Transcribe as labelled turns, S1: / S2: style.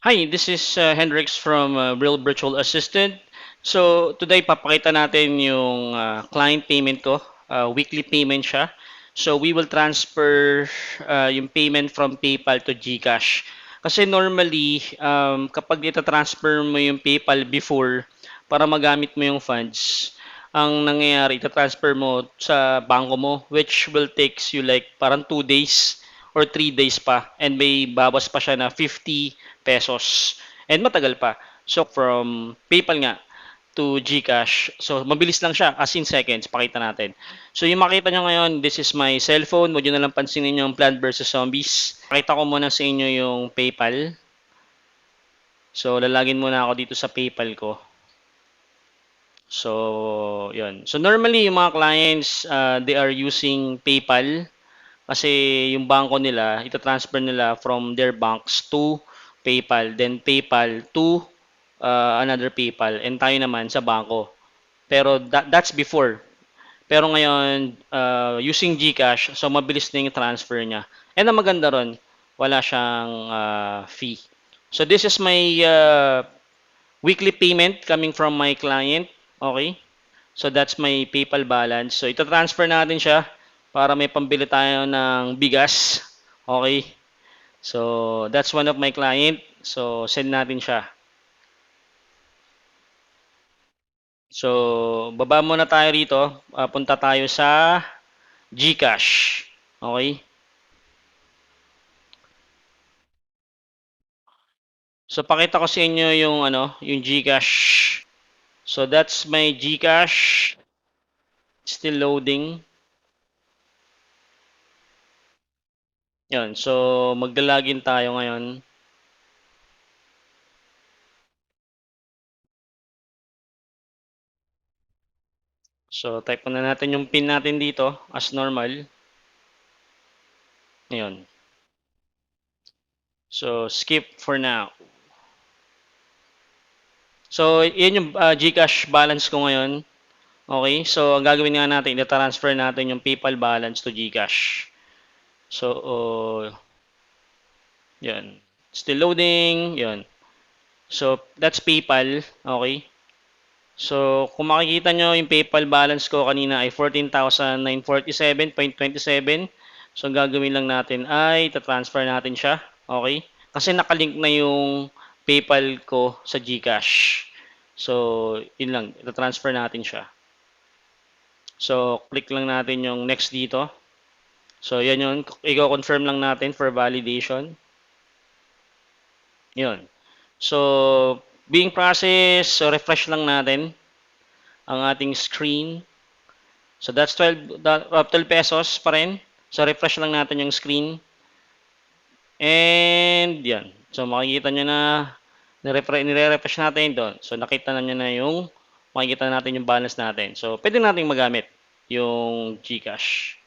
S1: Hi, this is Hendrix from Real Virtual Assistant. So, today papakita natin yung client payment ko. Weekly payment siya. So, we will transfer yung payment from PayPal to GCash. Kasi normally, kapag ita-transfer mo yung PayPal before para magamit mo yung funds, ang nangyayari, ita-transfer mo sa bangko mo, which will takes you like parang 2 days or 3 days pa. And may bawas pa siya na 50 pesos. And matagal pa. So from PayPal nga to GCash. So mabilis lang siya, as in seconds, pakita natin. So yung makita nyo ngayon, this is my cellphone. Huwag nyo na lang pansinin yung Plant vs. Zombies. Pakita ko muna sa inyo yung PayPal. So lalagin muna ako dito sa PayPal ko. So, yun. So normally yung mga clients, they are using PayPal kasi yung bangko nila, ita-transfer nila from their banks to PayPal, then PayPal to another PayPal, and tayo naman sa bangko. Pero that's before. Pero ngayon, using GCash, so mabilis na yung transfer niya. And ang maganda ron, wala siyang fee. So this is my weekly payment coming from my client. Okay? So that's my PayPal balance. So ito transfer natin siya para may pambili tayo ng bigas. Okay? So that's one of my client. So send natin siya. So baba muna tayo rito. Punta tayo sa GCash. Okay? So pakita ko sa inyo yung yung GCash. So that's my GCash. Still loading. Yan. So maglalagin tayo ngayon. So, type na natin yung pin natin dito as normal. Ngayon. So, skip for now. So, yun yung GCash balance ko ngayon. Okay? So, ang gagawin nga natin, i-transfer natin yung PayPal balance to GCash. So, yun. Still loading. Yun. So, that's PayPal. Okay? So, kung makikita nyo, yung PayPal balance ko kanina ay 14,947.27. So, ang gagawin lang natin ay transfer natin siya. Okay? Kasi nakalink na yung PayPal ko sa GCash. So, yun lang. Ita-transfer natin siya. So, click lang natin yung next dito. So, yan yun. I-confirm lang natin for validation. Yun. So, being processed, so refresh lang natin ang ating screen. So, that's 12 pesos pa rin. So, refresh lang natin yung screen. And, yan. So, makikita nyo na nire-refresh natin doon. So, nakita na nyo na yung makikita natin yung balance natin. So, pwede natin magamit yung GCash.